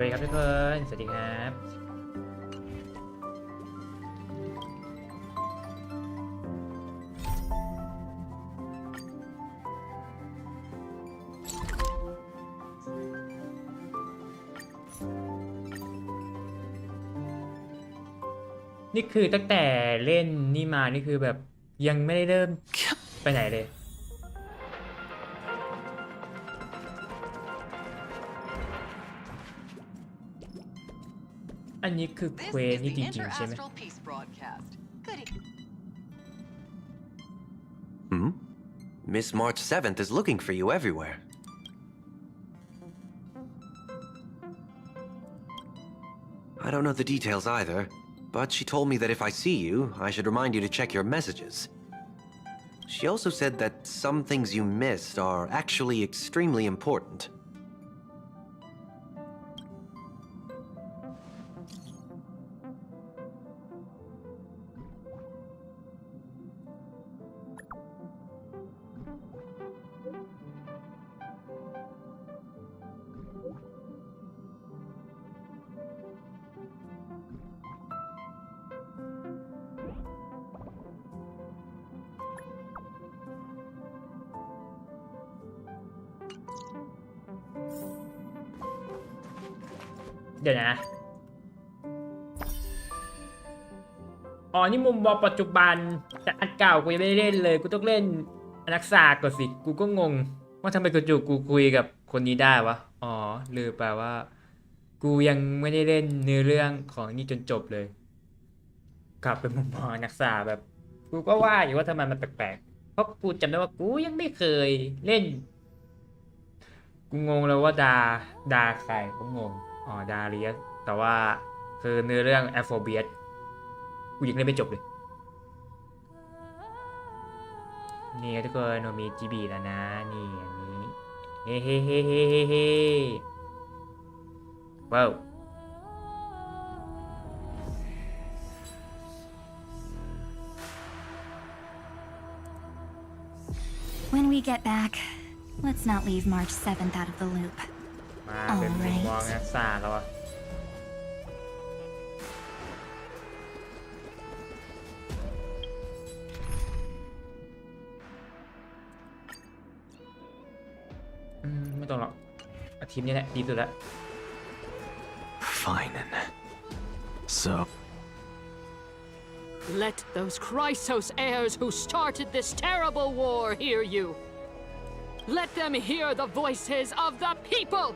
วัสดีครับทุกคนสวัสดีครับนี่คือตั้งแต่เล่นนี่มานี่คือแบบยังไม่ได้เริ่มไปไหนเลยอันนี้คือเควสนี่จริงๆใช่ไหมMiss March 7th is looking for you everywhere. I don't know the details either, but she told me that if I see you, I should remind you to check your messages. She also said that some things you missed are actually extremely important.เดี๋ยวนะอ๋อนี่มุมมองปัจจุบันแต่อันเก่ากูยังไม่ได้เล่นเลยกูต้องเล่นอนักษาก่อนสิกูก็งงว่าทำไมจู่ๆกูคุยกับคนนี้ได้วะอ๋อหรือแปลว่ากูยังไม่ได้เล่นเนื้อเรื่องของนี่จนจบเลยกลับไปมุมมองนักษาแบบกูก็ว่าอยู่ว่าทำไมมันแปลกๆเพราะกูจำได้ว่ากูยังไม่เคยเล่นกูงงแล้วว่าดาใครก็งงอ๋อดาเรียสแต่ว่าคือเนื้อเรื่องแอฟโฟเบียสกูยังเล่นไม่จบเลยนี่ทุกคนโนมีจีบีแล้วนะนี่อันนี้เฮ้เฮ้เฮ้เฮ้เฮ้เฮ้ว้าว When we get back, let's not leave March 7th out of the loop. มาเป็นมุมมองนักษาแล้วอะไม่ต้องหรอกทีมนี้แหละดีสุดแล้ว Fine. So let those Chrysos heirs who started this terrible war hear you. Let them hear the voices of the people.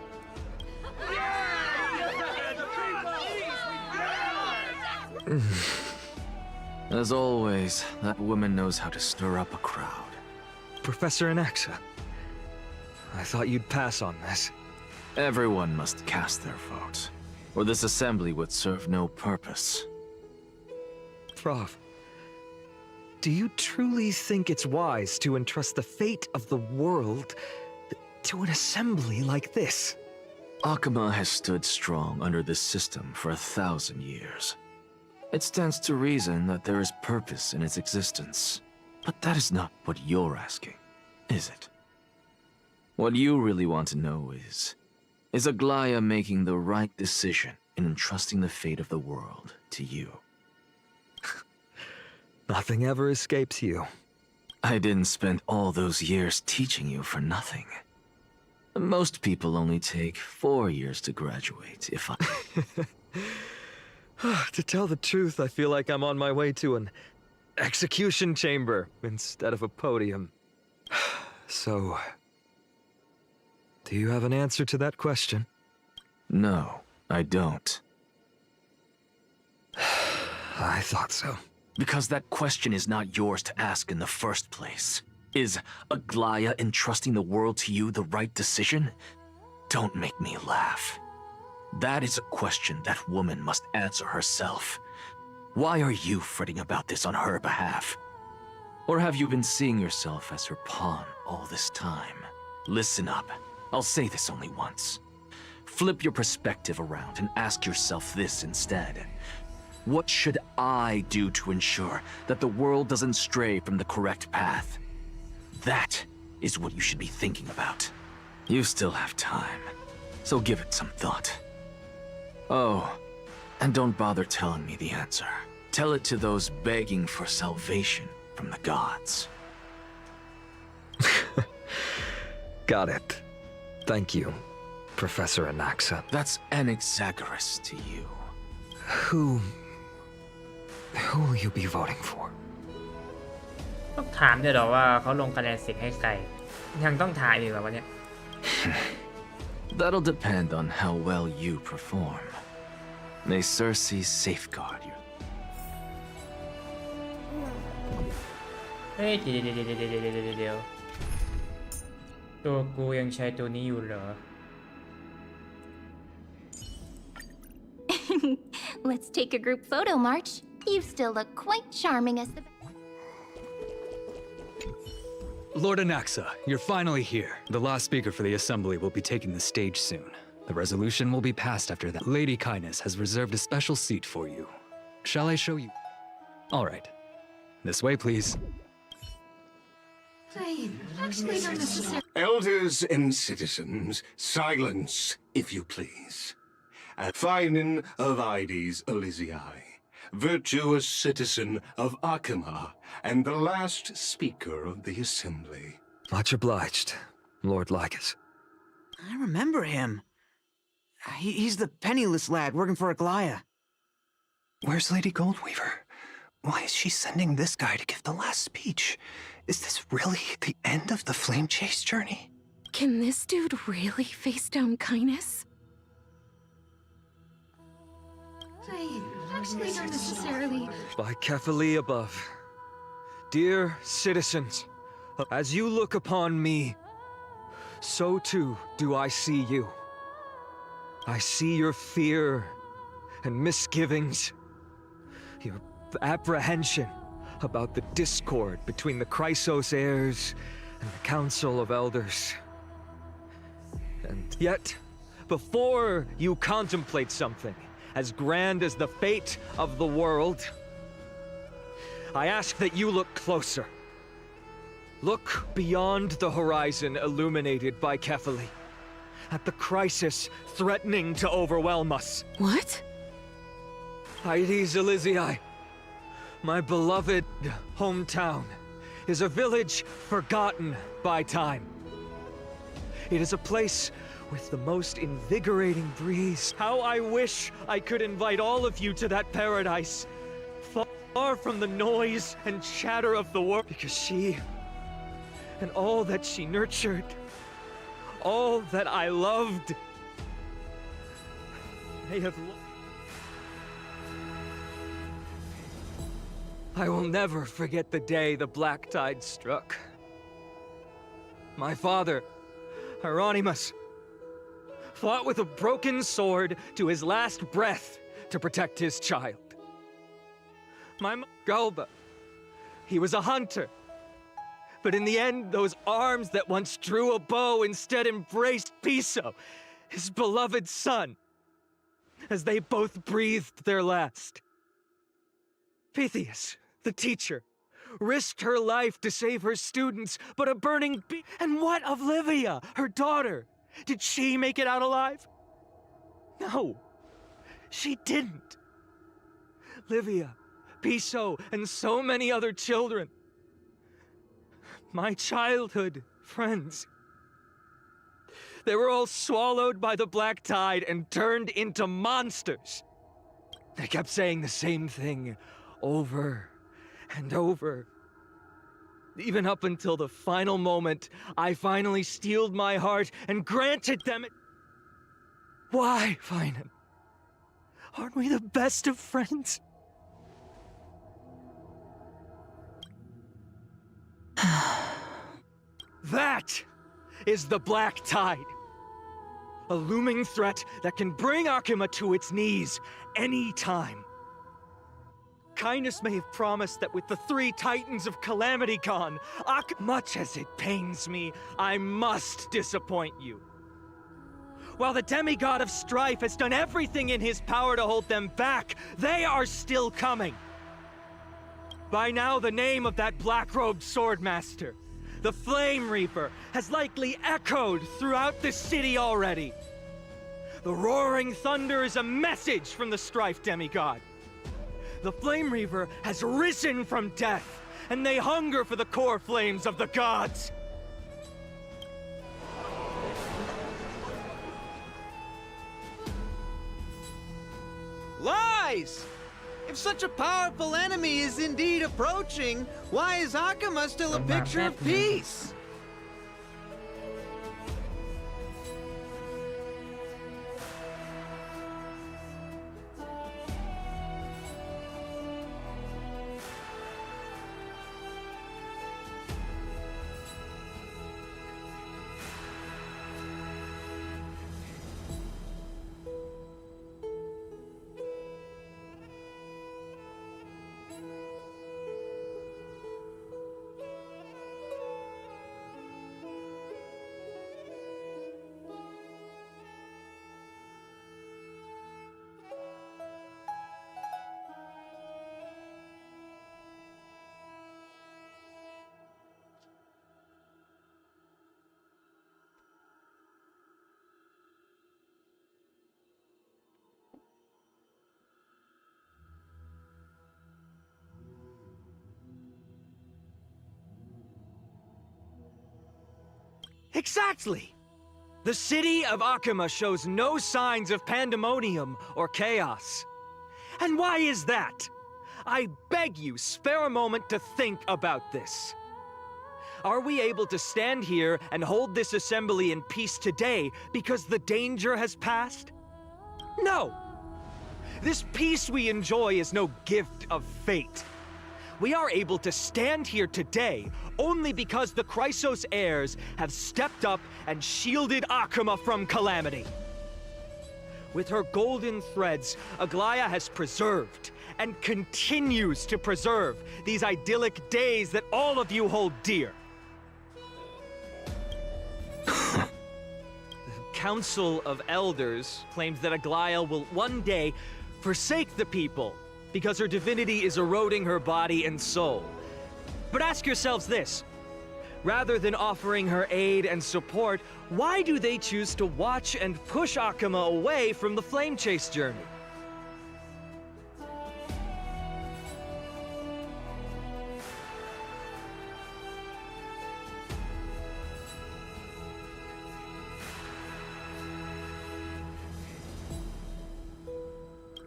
As always, that woman knows how to stir up a crowd. Professor Anaxa, I thought you'd pass on this. Everyone must cast their vote, or this assembly would serve no purpose. Prof, do you truly think it's wise to entrust the fate of the world to an assembly like this? Akama has stood strong under this system for 1,000 years. It stands to reason that there is purpose in its existence. But that is not what you're asking, is it? What you really want to know is Aglaya making the right decision in entrusting the fate of the world to you? Nothing ever escapes you. I didn't spend all those years teaching you for nothing. Most people only take 4 years to graduate, if I... To tell the truth, I feel like I'm on my way to an execution chamber instead of a podium. So, do you have an answer to that question? No, I don't. I thought so. Because that question is not yours to ask in the first place. Is Aglaya entrusting the world to you the right decision? Don't make me laugh. That is a question that woman must answer herself. Why are you fretting about this on her behalf? Or have you been seeing yourself as her pawn all this time? Listen up. I'll say this only once. Flip your perspective around and ask yourself this instead. What should I do to ensure that the world doesn't stray from the correct path? That is what you should be thinking about. You still have time, so give it some thought. Oh, and don't bother telling me the answer. Tell it to those begging for salvation from the gods. Got it. Thank you, Professor Anaxa. That's Anaxagoras to you. Who will you be voting for? ต้องถามด้วยเหรอว่าเขาลงคะแนนเสียงให้ใครยังต้องถามอีกเหรอวะเนี่ย That'll depend on how well you perform. May Cersei safeguard you. เฮ้ยเดี๋ยวตัวกูยังใช้ตัวนี้อยู่เหรอ Let's take a group photo, March. You still look quite charming as the... Lord Anaxa, you're finally here. The last speaker for the assembly will be taking the stage soon. The resolution will be passed after that. Lady Kindness has reserved a special seat for you. Shall I show you? All right. This way, please. Actually, not necessarily. Elders and citizens, silence, if you please. A Finin of Ides Elysiae, virtuous citizen of Akima, and the last speaker of the assembly. Much obliged, Lord Lycus. I remember him. He's the penniless lad working for Aglaia. Where's Lady Goldweaver? Why is she sending this guy to give the last speech? Is this really the end of the Flame Chase journey? Can this dude really face down kindness? Actually, not necessarily. By Kefali above. Dear citizens, as you look upon me, so too do I see you. I see your fear and misgivings, your apprehension about the discord between the Chrysos heirs and the Council of Elders. And yet, before you contemplate something as grand as the fate of the world, I ask that you look closer. Look beyond the horizon illuminated by Kefali, at the crisis threatening to overwhelm us. What? Ides Elysiae, my beloved hometown, is a village forgotten by time. It is a place with the most invigorating breeze. How I wish I could invite all of you to that paradise, far from the noise and chatter of the world, because she and all that she nurtured, all that I loved, they have I will never forget the day the black tide struck. My father, Hieronymus, fought with a broken sword to his last breath to protect his child. My mother, Galba, he was a hunter. But in the end, those arms that once drew a bow instead embraced Piso, his beloved son, as they both breathed their last. Pythias, the teacher, risked her life to save her students, but a burning And what of Livia, her daughter? Did she make it out alive? No, she didn't. Livia, Piso, and so many other children. My childhood friends. They were all swallowed by the black tide and turned into monsters. They kept saying the same thing over and over. Even up until the final moment, I finally steeled my heart and granted them it. Why, Finan? Aren't we the best of friends? That is the black tide. A looming threat that can bring Akima to its knees any time. Kindness may have promised that with the 3 titans of Calamity gone, much as it pains me, I must disappoint you. While the demigod of strife has done everything in his power to hold them back, they are still coming. By now, the name of that black-robed swordmaster, the Flame Reaper, has likely echoed throughout the city already. The roaring thunder is a message from the Strife demigod. The Flame Reaver has risen from death, and they hunger for the core flames of the gods. Lies! If such a powerful enemy is indeed approaching, why is Akuma still a picture of peace? Exactly! The city of Akuma shows no signs of pandemonium or chaos. And why is that? I beg you, spare a moment to think about this. Are we able to stand here and hold this assembly in peace today because the danger has passed? No! This peace we enjoy is no gift of fate. We are able to stand here today only because the Chrysos heirs have stepped up and shielded Akuma from calamity. With her golden threads, Aglaya has preserved and continues to preserve these idyllic days that all of you hold dear. The Council of Elders claims that Aglaya will one day forsake the people because her divinity is eroding her body and soul. But ask yourselves this. Rather than offering her aid and support, why do they choose to watch and push Akuma away from the Flame Chase journey?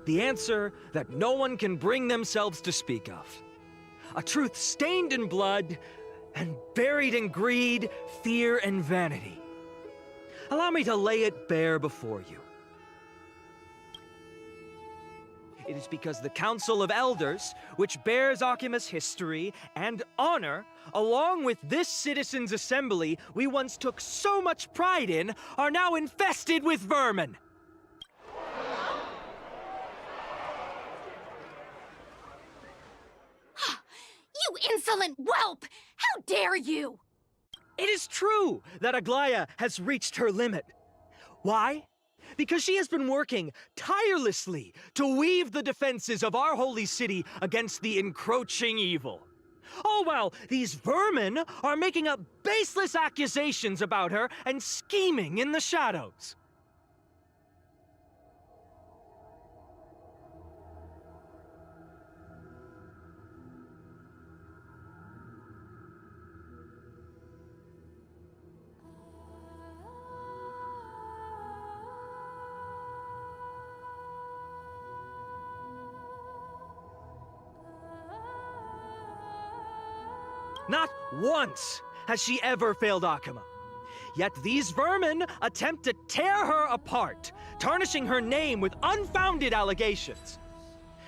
The answer that no one can bring themselves to speak of. A truth stained in blood and buried in greed, fear, and vanity. Allow me to lay it bare before you. It is because the Council of Elders, which bears Akuma's history and honor, along with this citizens' assembly we once took so much pride in, are now infested with vermin. You insolent whelp! How dare you! It is true that Aglaya has reached her limit. Why? Because she has been working tirelessly to weave the defenses of our holy city against the encroaching evil. All while these vermin are making up baseless accusations about her and scheming in the shadows. Not once has she ever failed Akuma. Yet these vermin attempt to tear her apart, tarnishing her name with unfounded allegations.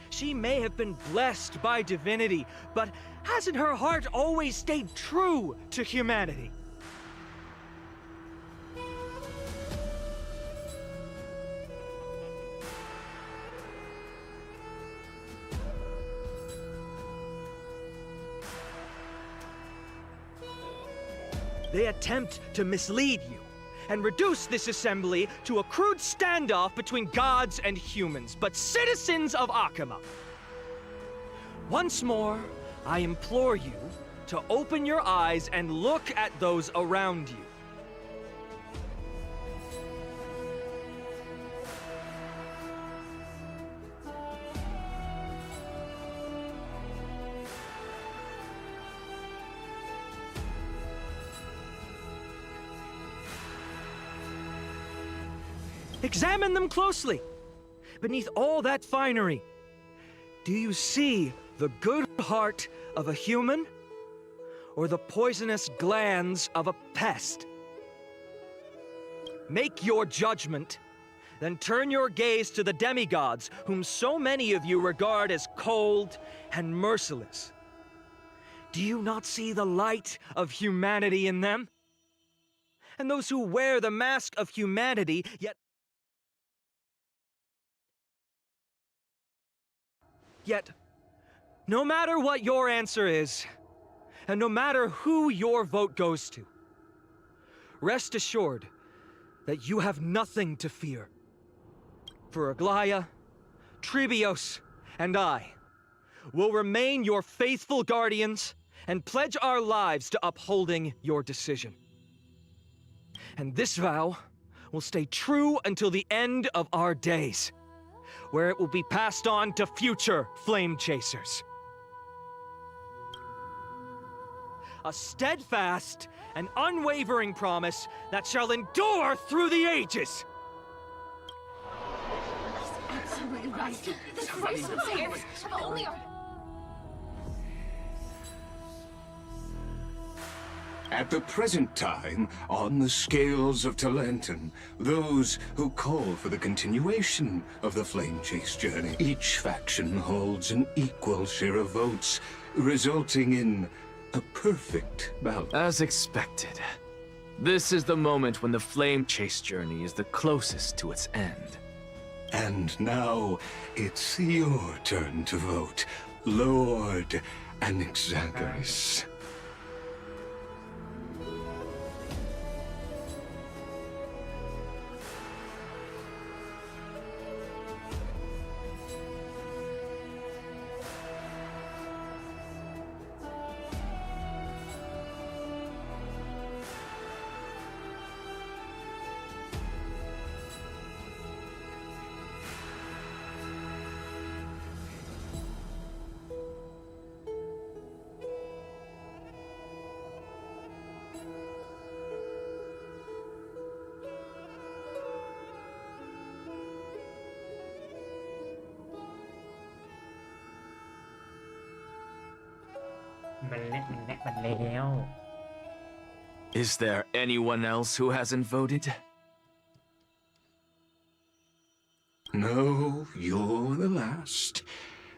She may have been blessed by divinity, but hasn't her heart always stayed true to humanity? They attempt to mislead you and reduce this assembly to a crude standoff between gods and humans, but citizens of Akuma. Once more, I implore you to open your eyes and look at those around you. Examine them closely. Beneath all that finery, do you see the good heart of a human or the poisonous glands of a pest? Make your judgment, then turn your gaze to the demigods whom so many of you regard as cold and merciless. Do you not see the light of humanity in them? And those who wear the mask of humanity, Yet, no matter what your answer is, and no matter who your vote goes to, rest assured that you have nothing to fear. For Aglaya, Trebios, and I will remain your faithful guardians and pledge our lives to upholding your decision. And this vow will stay true until the end of our days, where it will be passed on to future flame chasers. A steadfast and unwavering promise that shall endure through the ages. Absolutely right. The Christ of heirs have only our... At the present time, on the scales of Talenton, those who call for the continuation of the Flame Chase journey, each faction holds an equal share of votes, resulting in a perfect balance. As expected, this is the moment when the Flame Chase journey is the closest to its end. And now, it's your turn to vote, Lord Anaxagoras. Is there anyone else who hasn't voted? No, you're the last.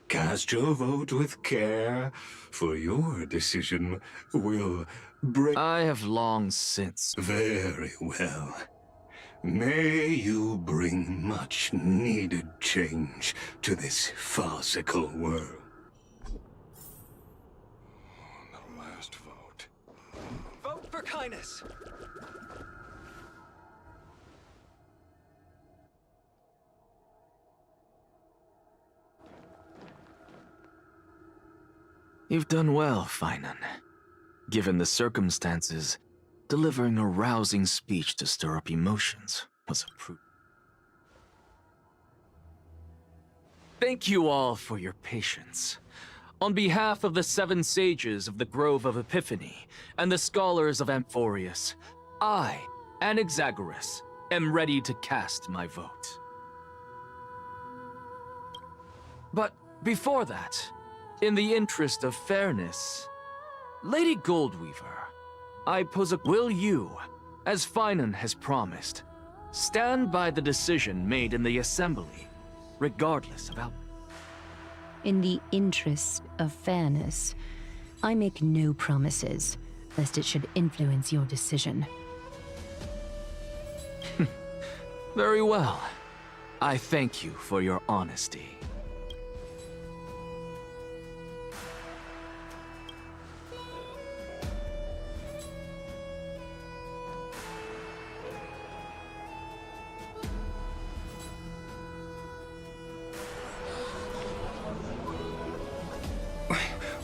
Cast your vote with care, for your decision will bring... I have long since... Very well. May you bring much-needed change to this farcical world. The last vote. Vote for kindness. You've done well, Finan. Given the circumstances, delivering a rousing speech to stir up emotions was a proof. Thank you all for your patience. On behalf of the 7 sages of the Grove of Epiphany and the scholars of Amphorius, I, Anaxagoras, am ready to cast my vote. But before that, in the interest of fairness, Lady Goldweaver, I pose a... Will you, as Finan has promised, stand by the decision made in the Assembly, regardless of outcome? In the interest of fairness, I make no promises, lest it should influence your decision. Very well. I thank you for your honesty.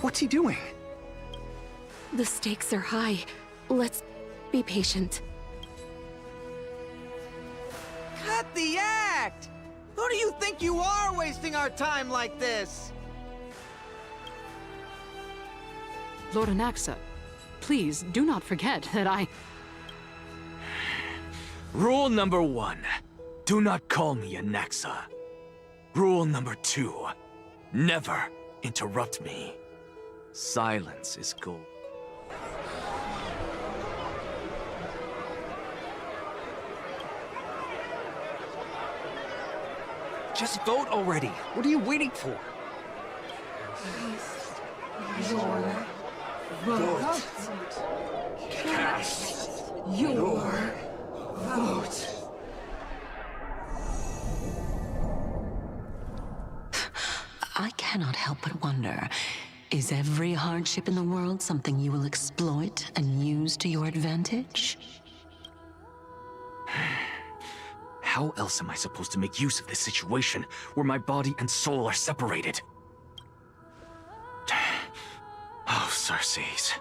What's he doing? The stakes are high. Let's be patient. Cut the act! Who do you think you are wasting our time like this? Lord Anaxa, please do not forget that I... Rule number 1. Do not call me a Naxa. Rule number 2. Never interrupt me. Silence is gold. Just vote already. What are you waiting for? I cannot help but wonder, is every hardship in the world something you will exploit and use to your advantage? How else am I supposed to make use of this situation where my body and soul are separated? Oh, Circes.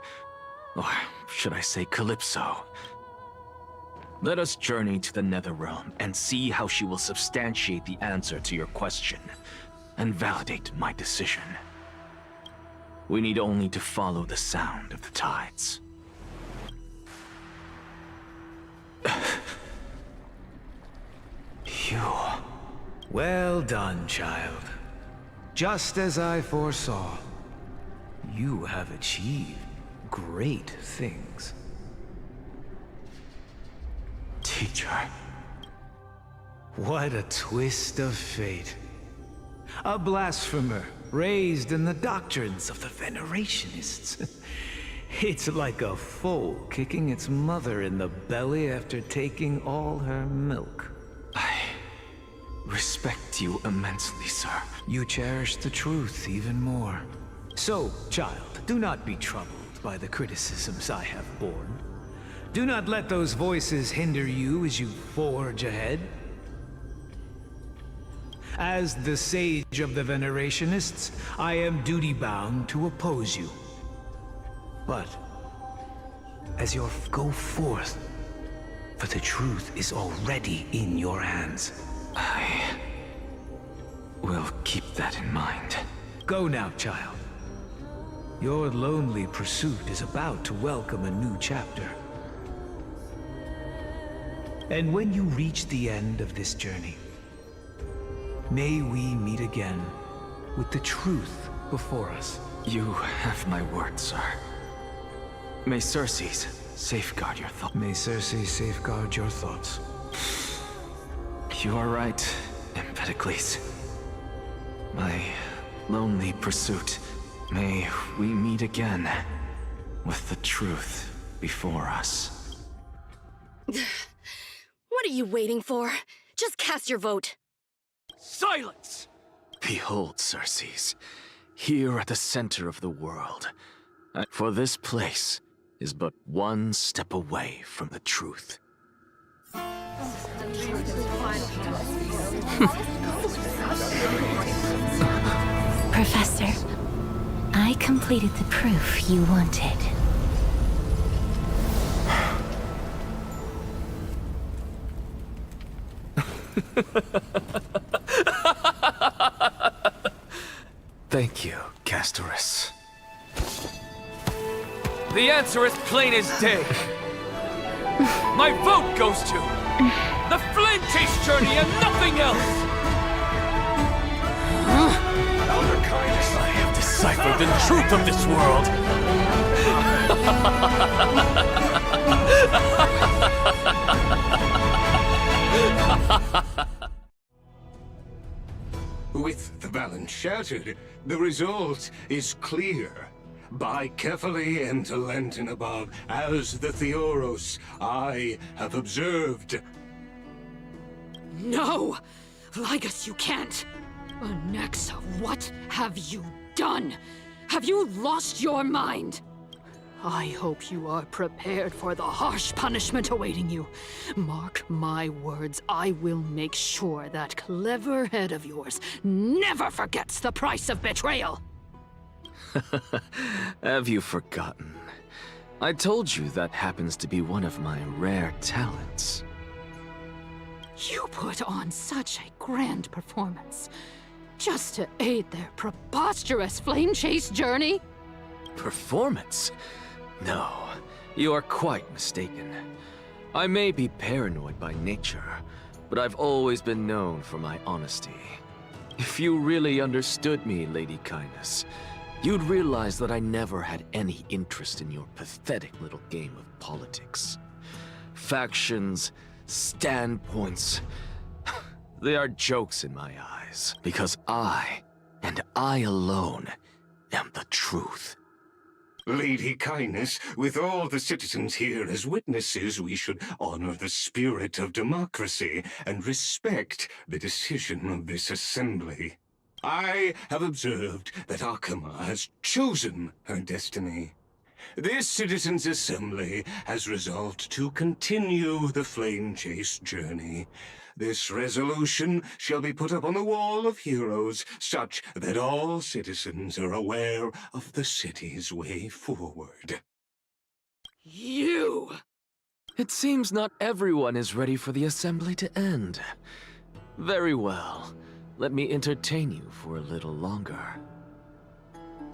Or should I say Calypso? Let us journey to the Netherrealm and see how she will substantiate the answer to your question and validate my decision. We need only to follow the sound of the tides. You... Well done, child. Just as I foresaw, you have achieved great things. Teacher. What a twist of fate. A blasphemer raised in the doctrines of the Venerationists. It's like a foal kicking its mother in the belly after taking all her milk. I respect you immensely, sir. You cherish the truth even more. So, child, do not be troubled by the criticisms I have borne. Do not let those voices hinder you as you forge ahead. As the sage of the Venerationists, I am duty-bound to oppose you. But, as you go forth, for the truth is already in your hands. I will keep that in mind. Go now, child. Your lonely pursuit is about to welcome a new chapter. And when you reach the end of this journey, may we meet again with the truth before us. You have my word, sir. May Circes safeguard your thoughts. May Circes safeguard your thoughts. You are right, Empedocles. My lonely pursuit. May we meet again with the truth before us. What are you waiting for? Just cast your vote. Silence! Behold, Circes, here at the center of the world. For this place is but one step away from the truth. Professor, I completed the proof you wanted. Thank you, Castorus. The answer is plain as day. My vote goes to the Flame Chase journey and nothing else! Elder Kindness, I have deciphered the truth of this world! With the balance shattered, the result is clear. By carefully enter Lenten above, as the Theoros I have observed. No! Ligus, you can't! Anaxa, what have you done? Have you lost your mind? I hope you are prepared for the harsh punishment awaiting you. Mark my words, I will make sure that clever head of yours never forgets the price of betrayal. Have you forgotten? I told you that happens to be one of my rare talents. You put on such a grand performance, just to aid their preposterous flame chase journey? Performance? No, you are quite mistaken. I may be paranoid by nature, but I've always been known for my honesty. If you really understood me, Lady Kindness, you'd realize that I never had any interest in your pathetic little game of politics. Factions, standpoints, they are jokes in my eyes, because I, and I alone, am the truth. Lady Kindness, with all the citizens here as witnesses, we should honor the spirit of democracy and respect the decision of this assembly. I have observed that Akama has chosen her destiny. This citizens' assembly has resolved to continue the flame chase journey. This resolution shall be put up on the wall of heroes, such that all citizens are aware of the city's way forward. You! It seems not everyone is ready for the assembly to end. Very well. Let me entertain you for a little longer.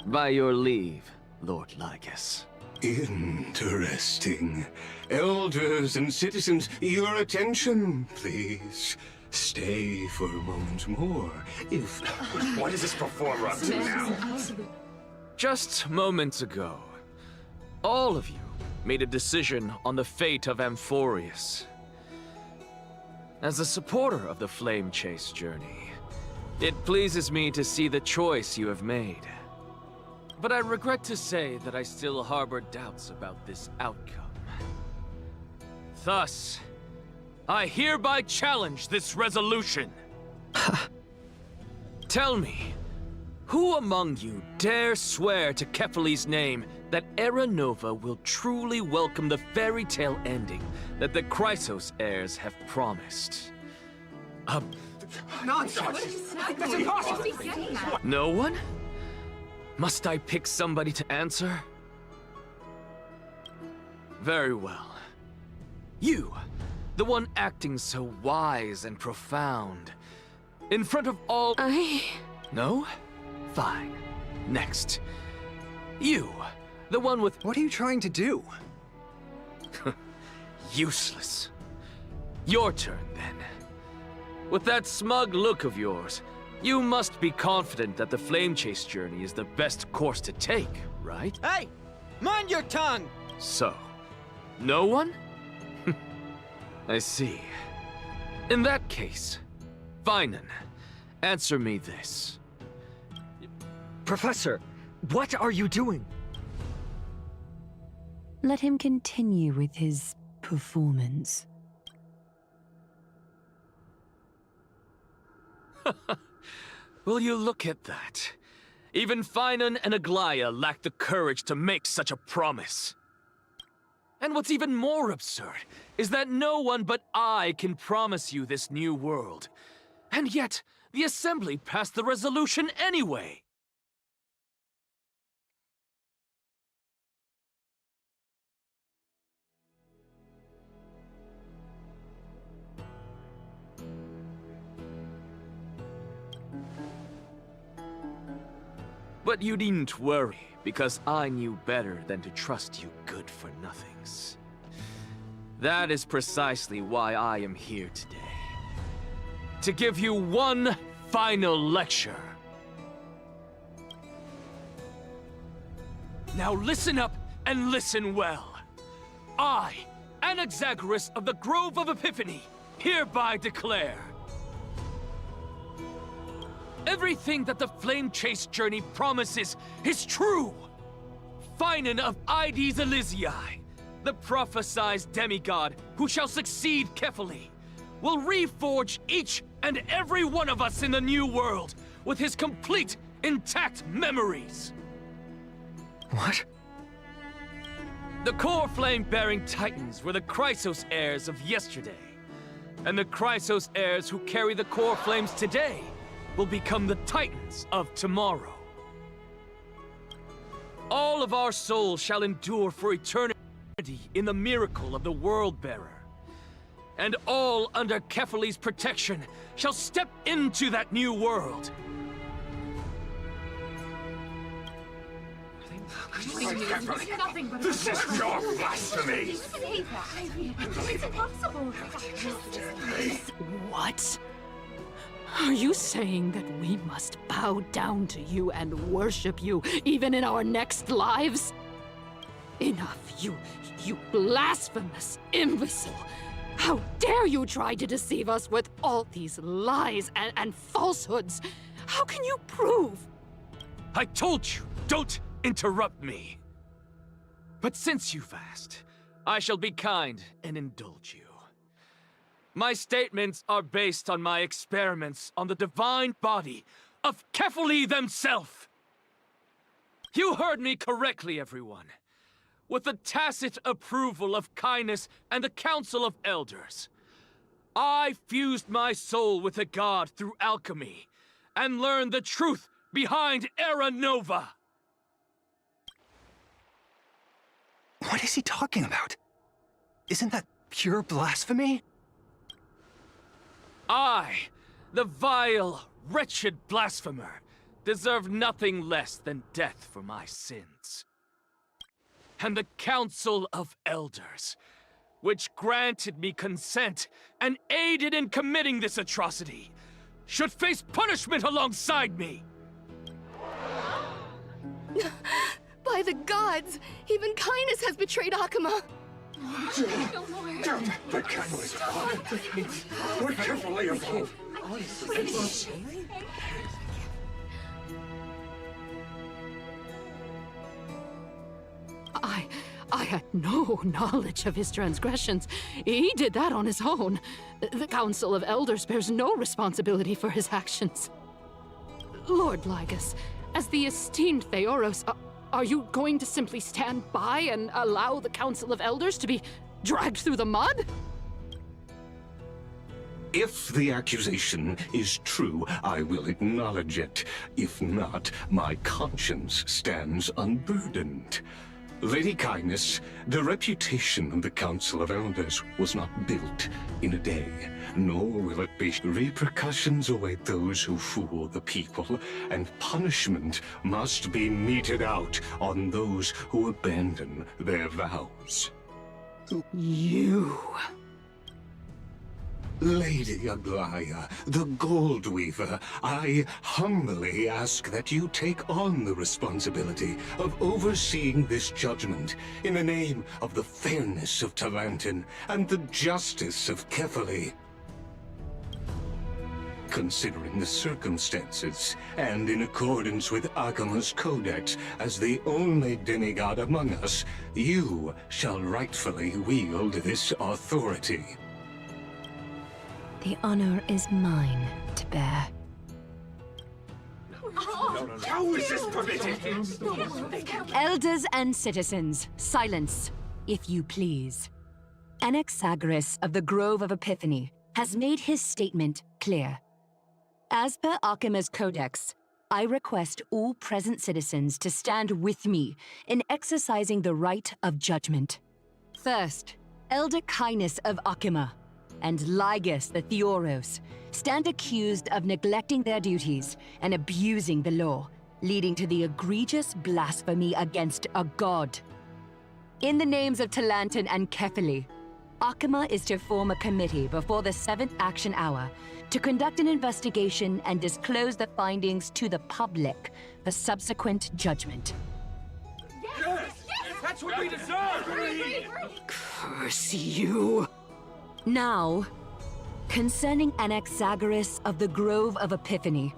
By your leave, Lord Lygus. Interesting. Elders and citizens, your attention, please. Stay for a moment more, if... What is this performer up to now? Just moments ago, all of you made a decision on the fate of Amphorius. As a supporter of the Flame Chase journey, it pleases me to see the choice you have made. But I regret to say that I still harbor doubts about this outcome. Thus, I hereby challenge this resolution. Tell me, who among you dare swear to Kefali's name that Era Nova will truly welcome the fairy tale ending that the Chrysos heirs have promised? Nonsense! That's impossible! No one? Must I pick somebody to answer? Very well. You, the one acting so wise and profound. In front of all— No? Fine. Next. You, the one with— What are you trying to do? Useless. Your turn, then. With that smug look of yours, you must be confident that the Flame Chase journey is the best course to take, right? Hey! Mind your tongue! So, no one? I see. In that case, Finan, answer me this. Professor, what are you doing? Let him continue with his performance. Will you look at that? Even Finan and Aglaya lack the courage to make such a promise. And what's even more absurd is that no one but I can promise you this new world. And yet, the Assembly passed the resolution anyway. But you needn't worry, because I knew better than to trust you good-for-nothings. That is precisely why I am here today. To give you one final lecture. Now listen up and listen well. I, Anaxagoras of the Grove of Epiphany, hereby declare everything that the Flame Chase journey promises is true! Finan of Ides Elysiae, the prophesized demigod who shall succeed Kefali, will reforge each and every one of us in the new world with his complete, intact memories. What? The core flame-bearing titans were the Chrysos heirs of yesterday, and the Chrysos heirs who carry the core flames today will become the titans of tomorrow. All of our souls shall endure for eternity in the miracle of the World-Bearer. And all under Kefali's protection shall step into that new world. This is your blasphemy! It's impossible. What? Are you saying that we must bow down to you and worship you even in our next lives? Enough, you blasphemous imbecile! How dare you try to deceive us with all these lies and falsehoods? How can you prove? I told you, don't interrupt me. But since you've asked, I shall be kind and indulge you. My statements are based on my experiments on the divine body of Kefali themselves. You heard me correctly, everyone. With the tacit approval of kindness and the Council of Elders, I fused my soul with a god through alchemy and learned the truth behind Era Nova. What is he talking about? Isn't that pure blasphemy? I, the vile, wretched blasphemer, deserve nothing less than death for my sins. And the Council of Elders, which granted me consent and aided in committing this atrocity, should face punishment alongside me. By the gods, even kindness has betrayed Akuma. The catalyst. We're carefully involved. I had no knowledge of his transgressions. He did that on his own. The Council of Elders bears no responsibility for his actions. Lord Lygus, as the esteemed Theoros, are you going to simply stand by and allow the Council of Elders to be dragged through the mud? If the accusation is true, I will acknowledge it. If not, my conscience stands unburdened. Lady Kindness, the reputation of the Council of Elders was not built in a day, nor will it be. Repercussions await those who fool the people, and punishment must be meted out on those who abandon their vows. You... Lady Aglaya, the Gold Weaver, I humbly ask that you take on the responsibility of overseeing this judgment in the name of the fairness of Talantin and the justice of Kefali. Considering the circumstances, and in accordance with Akuma's codex as the only demigod among us, you shall rightfully wield this authority. The honor is mine to bear. How is this permitted? Elders and citizens, silence, if you please. Anaxagoras of the Grove of Epiphany has made his statement clear. As per Akuma's codex, I request all present citizens to stand with me in exercising the right of judgment. First, Elder Kindness of Akuma and Lygus the Theoros stand accused of neglecting their duties and abusing the law, leading to the egregious blasphemy against a god. In the names of Talantin and Kefali, Akuma is to form a committee before the 7th action hour to conduct an investigation and disclose the findings to the public for subsequent judgment. Yes! That's what we deserve! Curse you! Now, concerning Anaxagoras of the Grove of Epiphany,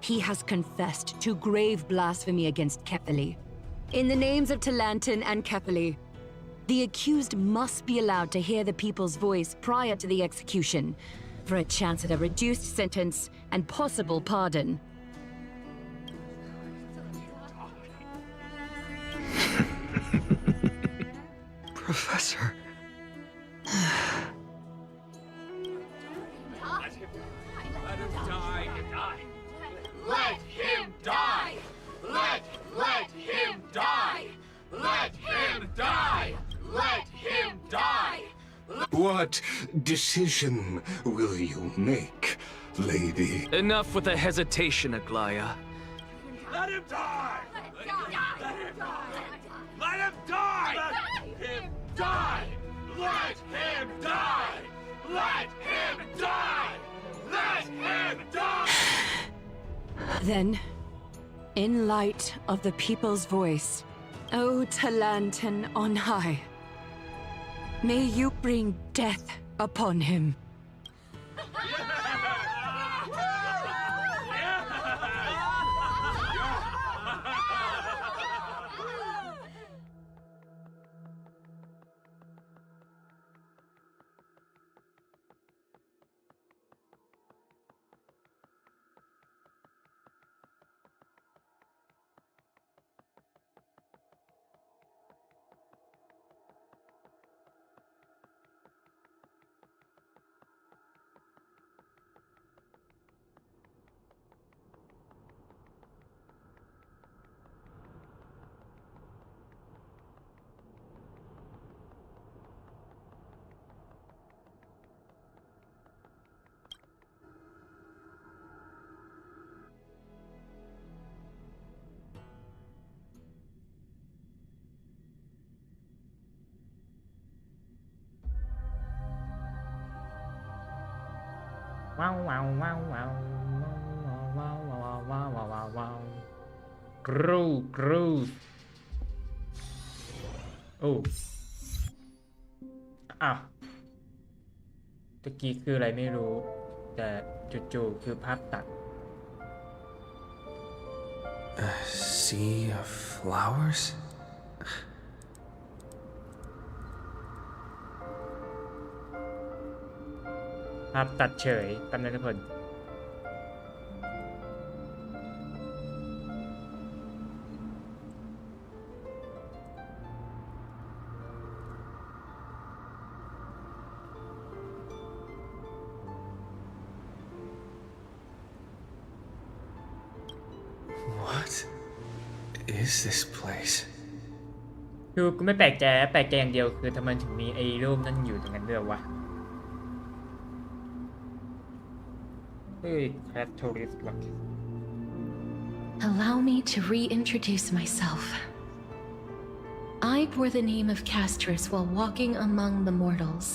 he has confessed to grave blasphemy against Kefali. In the names of Talantin and Kefali, the accused must be allowed to hear the people's voice prior to the execution, for a chance at a reduced sentence and possible pardon. Professor. Let him die! Let him die! Let him die! Let him die! What decision will you make, lady? Enough with the hesitation, Aglaya. Let him die! Let him die! Then, in light of the people's voice, O Talantan on high, may you bring death upon him. Wow, wow, wow, wow, wow, wow, wow, wow, wow, wow. Groove. โอ้อ้าวตะกี้คืออะไรไม่รู้แต่จู่ๆคือภาพตัด A sea of flowers? ภาพตัดเฉยตำนานทุกคน What is this place? คือกูไม่แปลกใจอย่างเดียวคือทำไมถึงมีไอ้รูปนั่นอยู่ตรงนั้นด้วยวะเฮ้ยแคทโทริสต์ Allow me to reintroduce myself. I bore the name of Castris while walking among the mortals.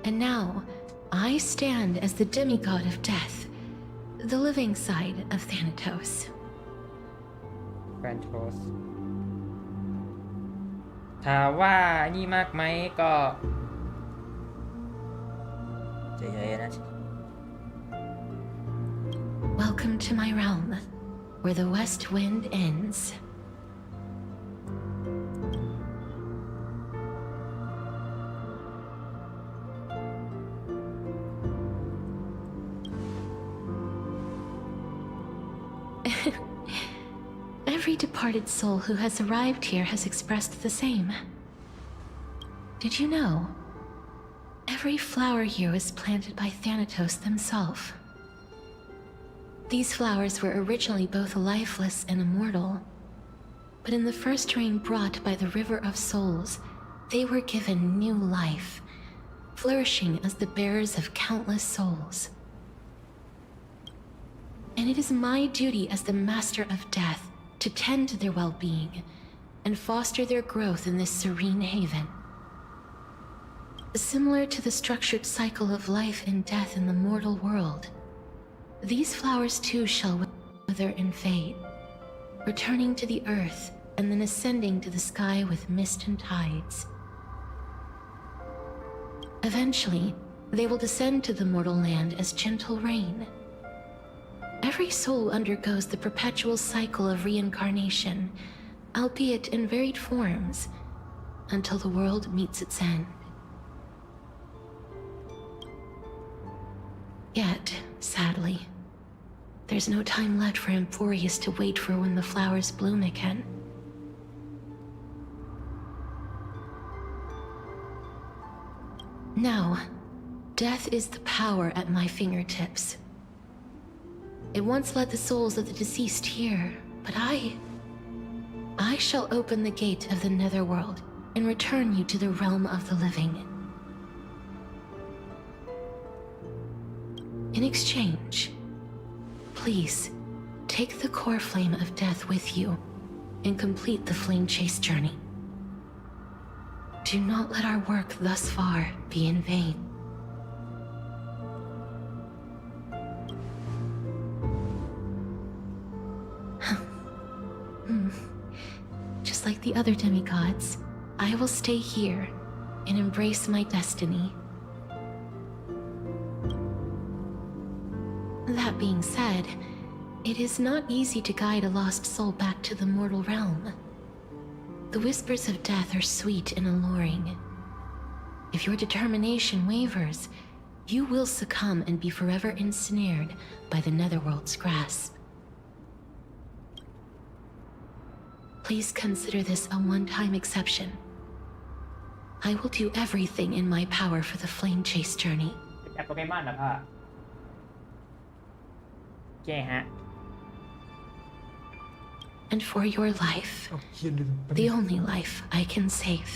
And now, I stand as the demigod of death, the living side of Thanatos. Thanatos ถามว่านี่มากไหมก็เฉยๆนะ Welcome to my realm, where the west wind ends. Every departed soul who has arrived here has expressed the same. Did you know? Every flower here was planted by Thanatos themselves. These flowers were originally both lifeless and immortal, but in the first rain brought by the River of Souls, they were given new life, flourishing as the bearers of countless souls. And it is my duty as the Master of Death to tend to their well-being and foster their growth in this serene haven. Similar to the structured cycle of life and death in the mortal world, these flowers too shall wither and fade, returning to the earth and then ascending to the sky with mist and tides. Eventually, they will descend to the mortal land as gentle rain. Every soul undergoes the perpetual cycle of reincarnation, albeit in varied forms, until the world meets its end. Yet, sadly, there's no time left for Emphorius to wait for when the flowers bloom again. Now, death is the power at my fingertips. It once led the souls of the deceased here, but I shall open the gate of the netherworld and return you to the realm of the living. In exchange, please take the core flame of death with you and complete the flame chase journey. Do not let our work thus far be in vain. like the other demigods, I will stay here and embrace my destiny. That being said, it is not easy to guide a lost soul back to the mortal realm. The whispers of death are sweet and alluring. If your determination wavers, you will succumb and be forever ensnared by the netherworld's grasp. Please consider this a one-time exception. I will do everything in my power for the flame chase journey. จับโปเกมอนนะพ่อโอเคฮะ And for your life, the only life I can save.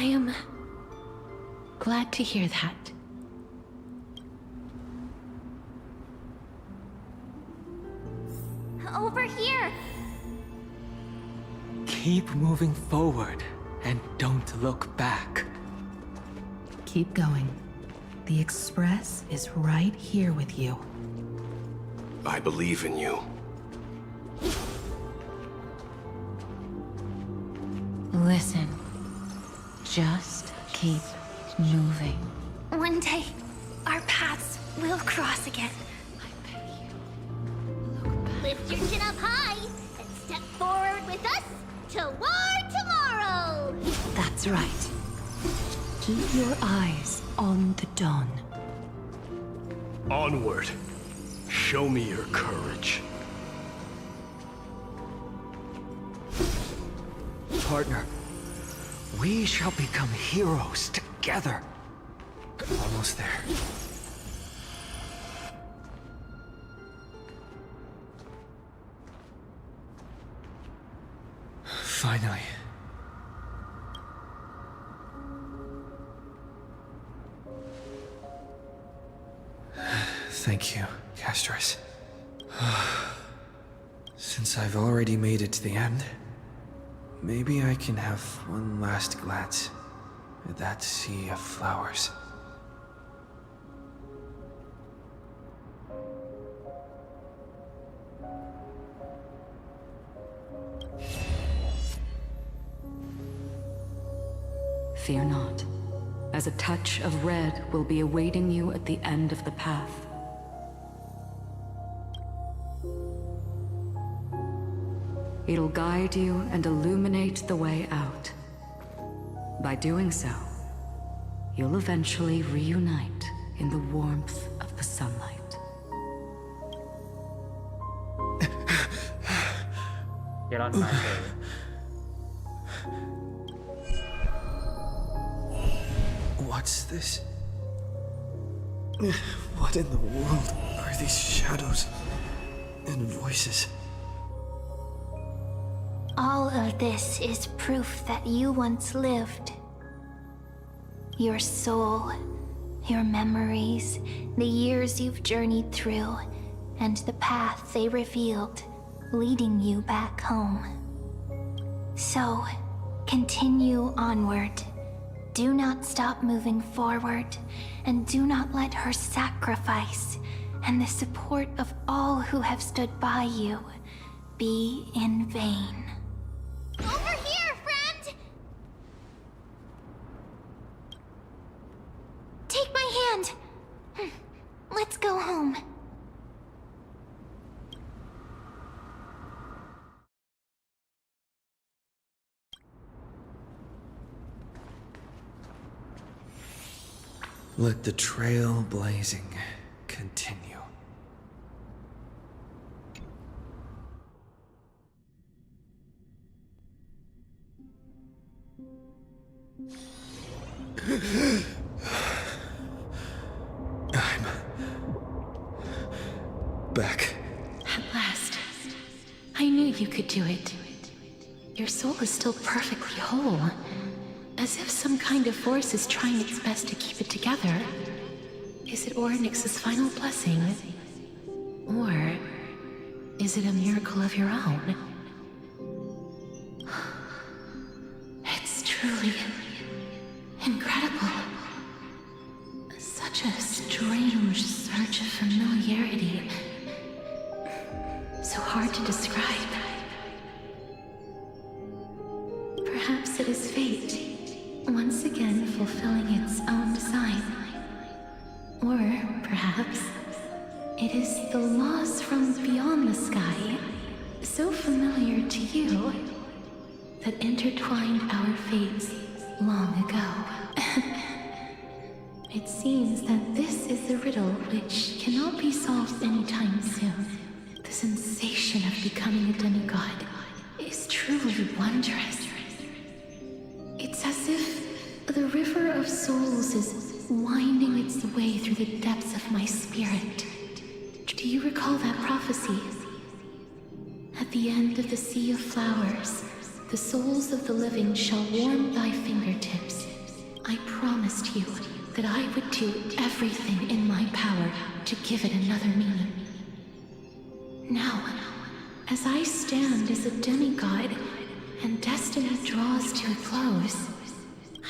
I am glad to hear that. Over here! Keep moving forward and don't look back. Keep going. The Express is right here with you. I believe in you. Listen. Just keep moving. One day, our paths will cross again. Lift your chin up high and step forward with us toward tomorrow! That's right. Keep your eyes on the dawn. Onward. Show me your courage. Partner, we shall become heroes together. Almost there. Finally. Thank you, Castris. Since I've already made it to the end, maybe I can have one last glance at that sea of flowers. Fear not, as a touch of red will be awaiting you at the end of the path. It'll guide you and illuminate the way out. By doing so, you'll eventually reunite in the warmth of the sunlight. Get on my way. What's this? What in the world are these shadows and voices? All of this is proof that you once lived. Your soul, your memories, the years you've journeyed through, and the path they revealed, leading you back home. So, continue onward. Do not stop moving forward, and do not let her sacrifice and the support of all who have stood by you be in vain. Over here, friend! Take my hand. Let's go home. Let the trail blazing continue. I'm back. At last. I knew you could do it. Your soul is still perfectly whole. As if some kind of force is trying its best to keep it together. Is it Orynyx's final blessing? Or is it a miracle of your own? It's truly incredible. Such a strange surge of familiarity. So hard to describe. Perhaps it is fate, once again fulfilling its own design. Or perhaps it is the laws from beyond the sky, so familiar to you, that intertwined our fates long ago. It seems that this is a riddle which cannot be solved anytime soon. The sensation of becoming a demigod is truly wondrous. It's as if the river of souls is winding its way through the depths of my spirit. Do you recall that prophecy? At the end of the sea of flowers, the souls of the living shall warm thy fingertips. I promised you that I would do everything in my power to give it another meaning. Now, as I stand as a demigod and destiny draws to a close,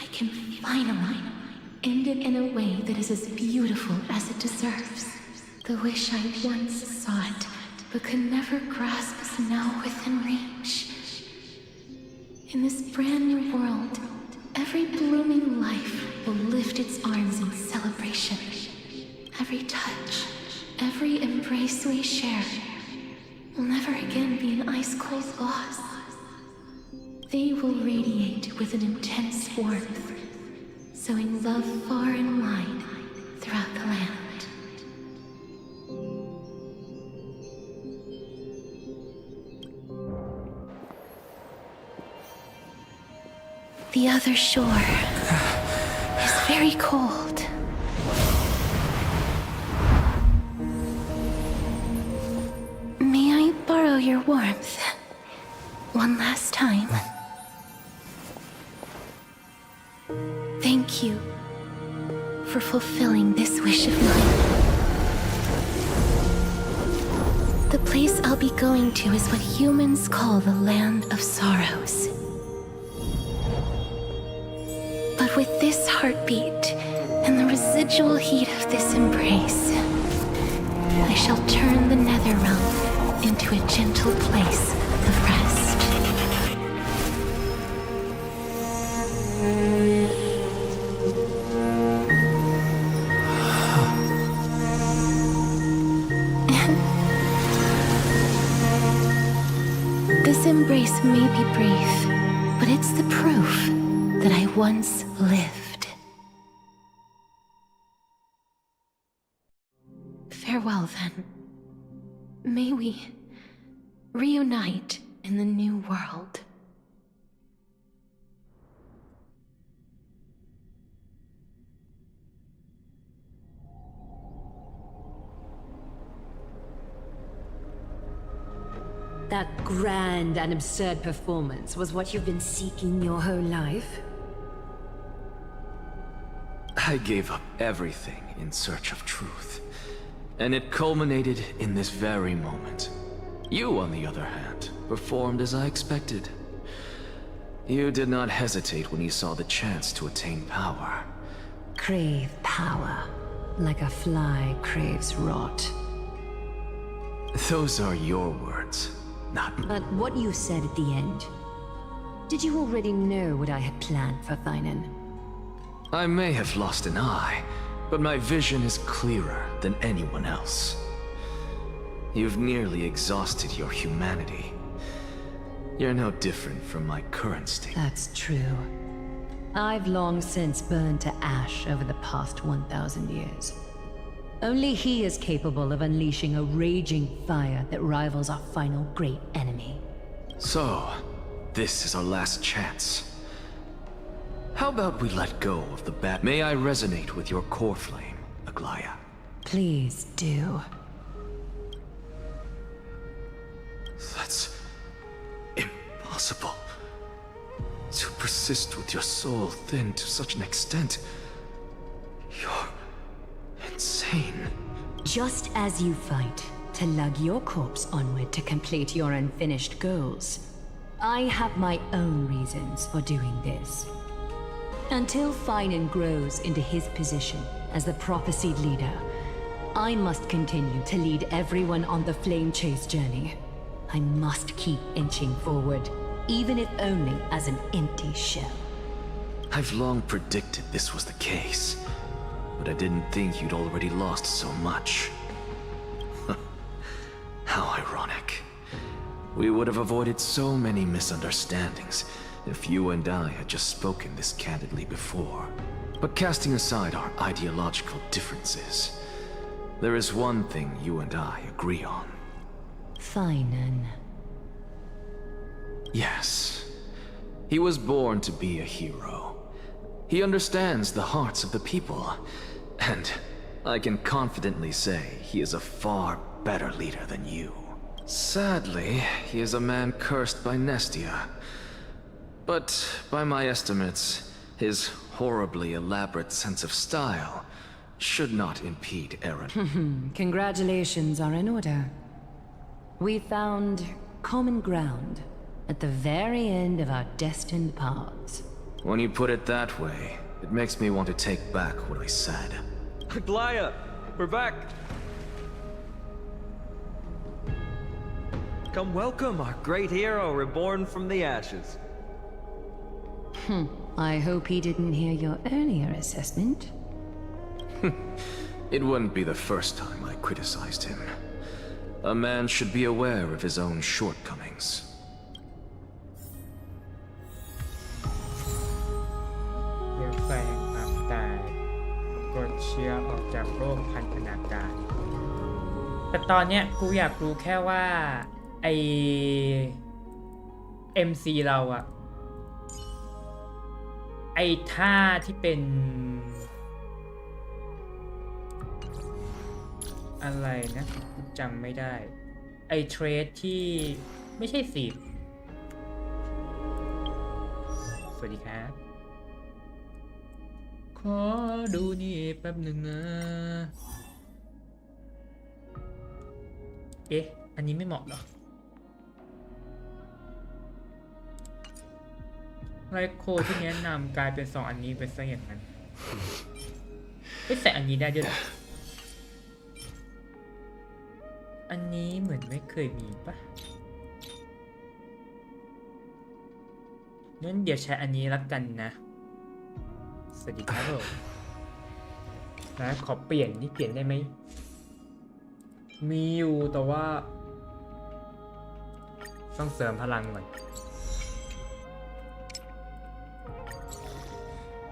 I can finally end it in a way that is as beautiful as it deserves. The wish I once sought, but could never grasp is now within reach. In this brand new world, every blooming life will lift its arms in celebration. Every touch, every embrace we share will never again be an ice-cold loss. They will radiate with an intense warmth, sowing love far and wide throughout the land. The other shore is very cold. May I borrow your warmth one last time? Thank you for fulfilling this wish of mine. The place I'll be going to is what humans call the Land of Sorrows. But with this heartbeat and the residual heat of this embrace, I shall turn the nether realm into a gentle place of rest. This embrace may be brief, but it's the proof that I once lived. Farewell, then. May we reunite in the new world. That grand and absurd performance was what you've been seeking your whole life? I gave up everything in search of truth. And it culminated in this very moment. You, on the other hand, performed as I expected. You did not hesitate when you saw the chance to attain power. Crave power, like a fly craves rot. Those are your words, not mine. But what you said at the end, did you already know what I had planned for Thynan? I may have lost an eye, but my vision is clearer than anyone else. You've nearly exhausted your humanity. You're no different from my current state. That's true. I've long since burned to ash over the past 1,000 years. Only he is capable of unleashing a raging fire that rivals our final great enemy. So, this is our last chance. How about we let go of the bad? May I resonate with your core flame, Aglaya? Please do. That's impossible. To persist with your soul thinned to such an extent. You're insane. Just as you fight to lug your corpse onward to complete your unfinished goals, I have my own reasons for doing this. Until Finan grows into his position as the prophesied leader, I must continue to lead everyone on the flame chase journey. I must keep inching forward, even if only as an empty shell. I've long predicted this was the case, but I didn't think you'd already lost so much. How ironic. We would have avoided so many misunderstandings if you and I had just spoken this candidly before. But casting aside our ideological differences, there is one thing you and I agree on. Finan. Yes. He was born to be a hero. He understands the hearts of the people, and I can confidently say he is a far better leader than you. Sadly, he is a man cursed by Nestia. But by my estimates, his horribly elaborate sense of style should not impede Eren. Congratulations are in order. We found common ground at the very end of our destined paths. When you put it that way, it makes me want to take back what I said. Aglaya, we're back. Come welcome our great hero reborn from the ashes. I hope he didn't hear your earlier assessment. It wouldn't be the first time I criticized him. A man should be aware of his own shortcomings. เรือไฟแห่งความตายกดเชื้อออกจากโรคพันธนาการ แต่ตอนเนี้ยกูอยากรู้แค่ว่าไอ MC เราอะไอท่าที่เป็นอะไรนะกูจำไม่ได้ไอเทรดที่ไม่ใช่สิสวัสดีครับขอดูนี่แป๊บหนึ่งนะเอ๊ะอันนี้ไม่เหมาะหรอไลโคที่แนะนำกลายเป็น2อันนี้ไปซะอย่างนั้นไม่ใส่อันนี้ได้ด้วยเหรออันนี้เหมือนไม่เคยมีปะงั้นเดี๋ยวใช้อันนี้ละกันนะสวัสดีครับผมนะขอเปลี่ยนนี่เปลี่ยนได้ไหมมีอยู่แต่ว่าต้องเสริมพลังก่อน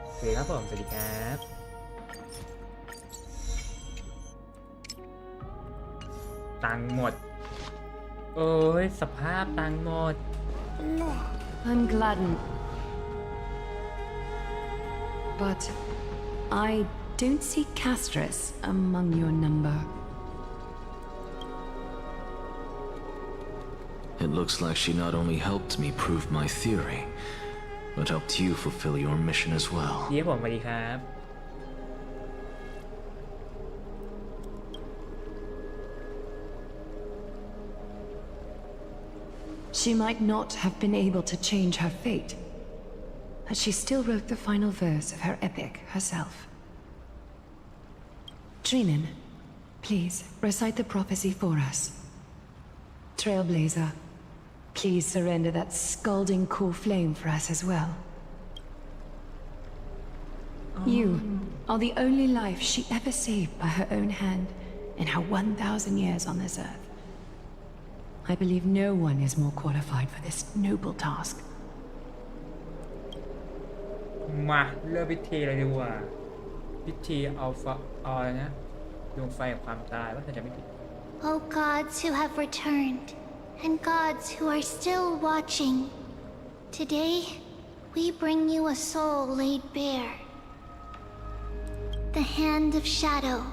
โอเคครับผมสวัสดีครับตังหมดโอ้ยสภาพตังหมด I'm gladdened. But I don't see Castrus among your number. It looks like she not only helped me prove my theory, but helped you fulfill your mission as well. เยี่ยมผมสวัสดีครับ She might not have been able to change her fate, but she still wrote the final verse of her epic herself. Trinan, please recite the prophecy for us. Trailblazer, please surrender that scalding core flame for us as well. You are the only life she ever saved by her own hand in her 1,000 years on this earth. I believe no one is more qualified for this noble task. มาเริ่มพิธีเลยดีกว่าพิธีอัลฟาอะไรนะดวงไฟแห่งความตายว่าจะไม่ผิด Oh gods who have returned, and gods who are still watching. Today, we bring you a soul laid bare. The Hand of Shadow,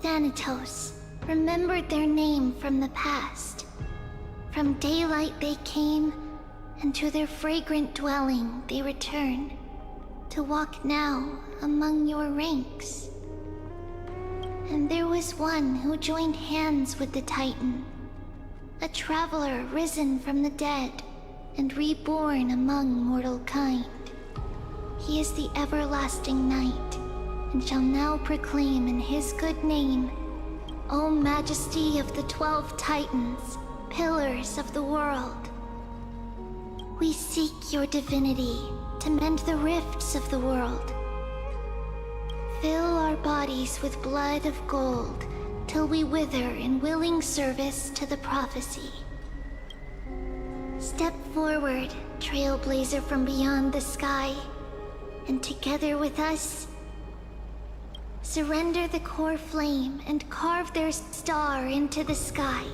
Thanatos, remembered their name from the past. From daylight they came, and to their fragrant dwelling they return, to walk now among your ranks. And there was one who joined hands with the Titan, a traveler risen from the dead and reborn among mortal kind. He is the everlasting night, and shall now proclaim in his good name, O Majesty of the 12 Titans, pillars of the world. We seek your divinity to mend the rifts of the world. Fill our bodies with blood of gold till we wither in willing service to the prophecy. Step forward, trailblazer from beyond the sky, and together with us, surrender the core flame and carve their star into the sky.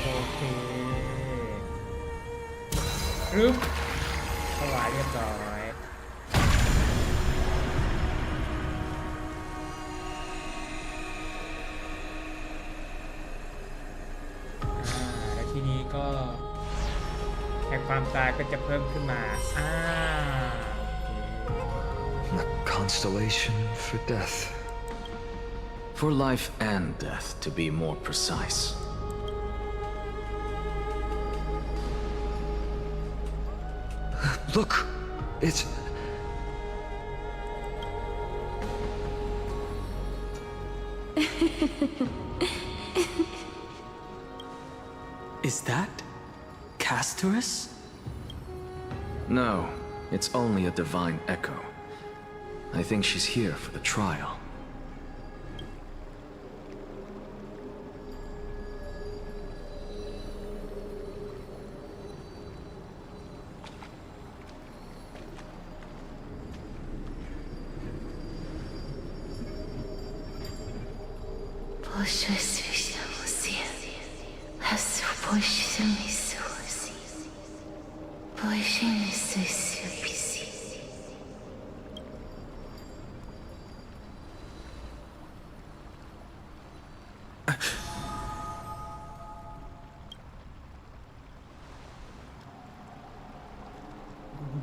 Okay. รึบถวายเรียบร้อยแล้วทีนี้ก็แห่งความตายก็จะเพิ่มขึ้นมา A constellation for death. For life and death, to be more precise. Look, it's... Is that Castorus? No, it's only a divine echo. I think she's here for the trial.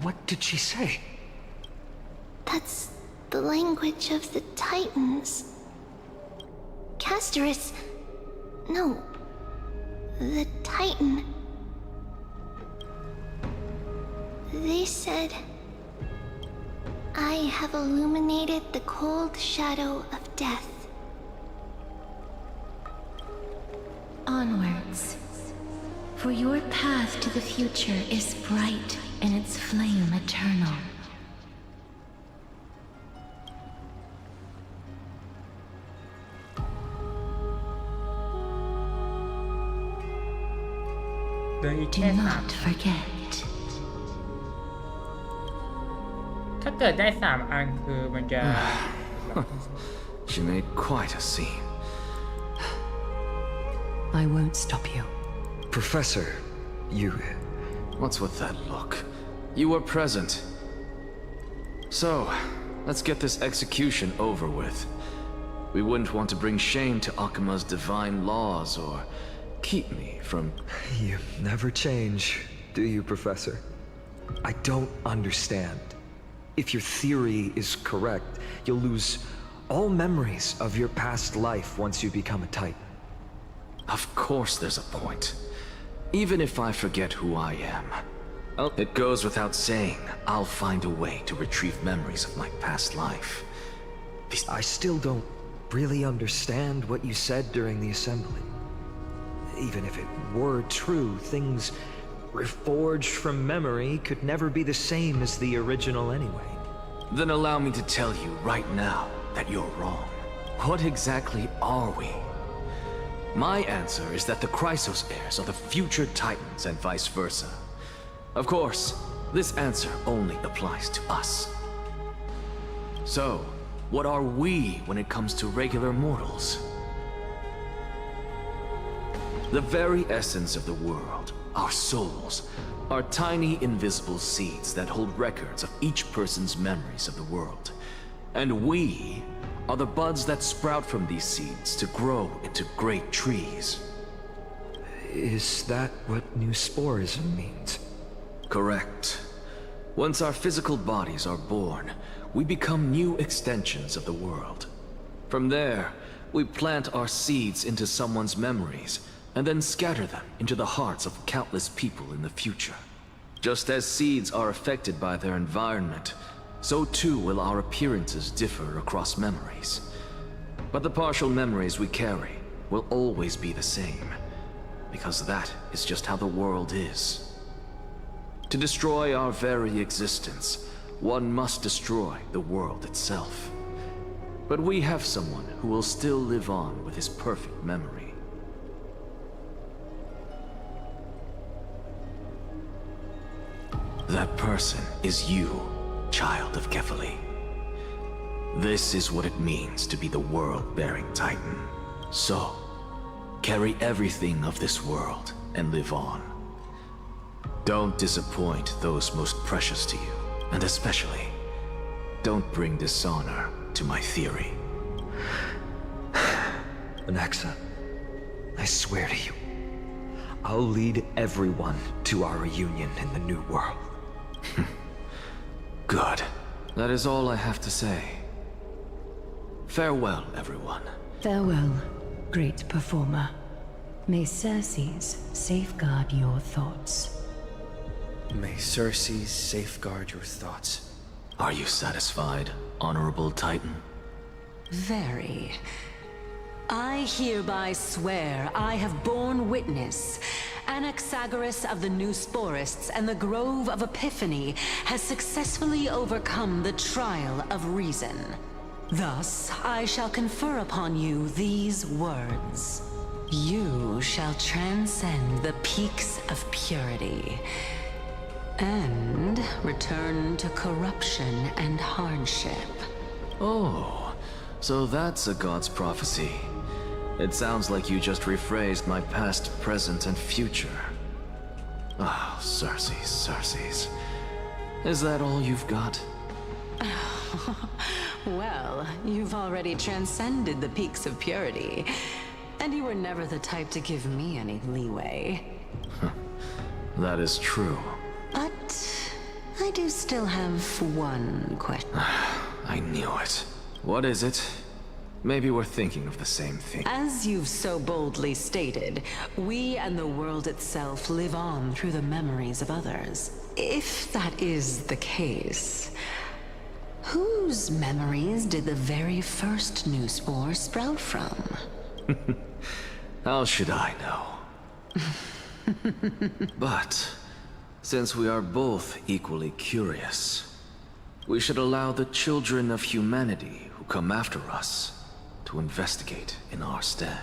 What did she say? That's the language of the Titans. Castorus... No. The Titan. They said... I have illuminated the cold shadow of death. Onwards. For your path to the future is bright and its flame eternal. Do not forget. ถ้าเกิดได้3 อันคือมันจะ She made quite a scene. I won't stop you. Professor, you... What's with that look? You were present. So, let's get this execution over with. We wouldn't want to bring shame to Akima's divine laws or keep me from... You never change, do you, Professor? I don't understand. If your theory is correct, you'll lose all memories of your past life once you become a Titan. Of course there's a point. Even if I forget who I am. It goes without saying, I'll find a way to retrieve memories of my past life. I still don't really understand what you said during the assembly. Even if it were true, things reforged from memory could never be the same as the original anyway. Then allow me to tell you right now that you're wrong. What exactly are we? My answer is that the Chrysos heirs are the future Titans and vice versa. Of course, This answer only applies to us. So, what are we when it comes to regular mortals? The very essence of the world, our souls, are tiny invisible seeds that hold records of each person's memories of the world. And we are the buds that sprout from these seeds to grow into great trees. Is that what new sporism means? Correct. Once our physical bodies are born, we become new extensions of the world. From there, we plant our seeds into someone's memories and then scatter them into the hearts of countless people in the future. Just as seeds are affected by their environment, so too will our appearances differ across memories. But the partial memories we carry will always be the same, because that is just how the world is. To destroy our very existence, one must destroy the world itself. But we have someone who will still live on with his perfect memory. That person is you, child of Kefali. This is what it means to be the world-bearing Titan. So, carry everything of this world and live on. Don't disappoint those most precious to you, and especially, don't bring dishonor to my theory. Anaxa, I swear to you, I'll lead everyone to our reunion in the New World. Good. That is all I have to say. Farewell, everyone. Farewell, great performer. May Circes safeguard your thoughts. May Circes safeguard your thoughts. Are you satisfied, Honorable Titan? Very. I hereby swear I have borne witness. Anaxagoras of the New Sporists and the Grove of Epiphany has successfully overcome the trial of reason. Thus, I shall confer upon you these words. You shall transcend the peaks of purity and return to corruption and hardship. Oh, so that's a god's prophecy. It sounds like you just rephrased my past, present, and future. Oh, Circes, Circes. Is that all you've got? Well, you've already transcended the peaks of purity, and you were never the type to give me any leeway. That is true. But I do still have one question. I knew it. What is it? Maybe we're thinking of the same thing. As you've so boldly stated, we and the world itself live on through the memories of others. If that is the case, whose memories did the very first new spore sprout from? How should I know? But, since we are both equally curious, we should allow the children of humanity who come after us to investigate in our stead.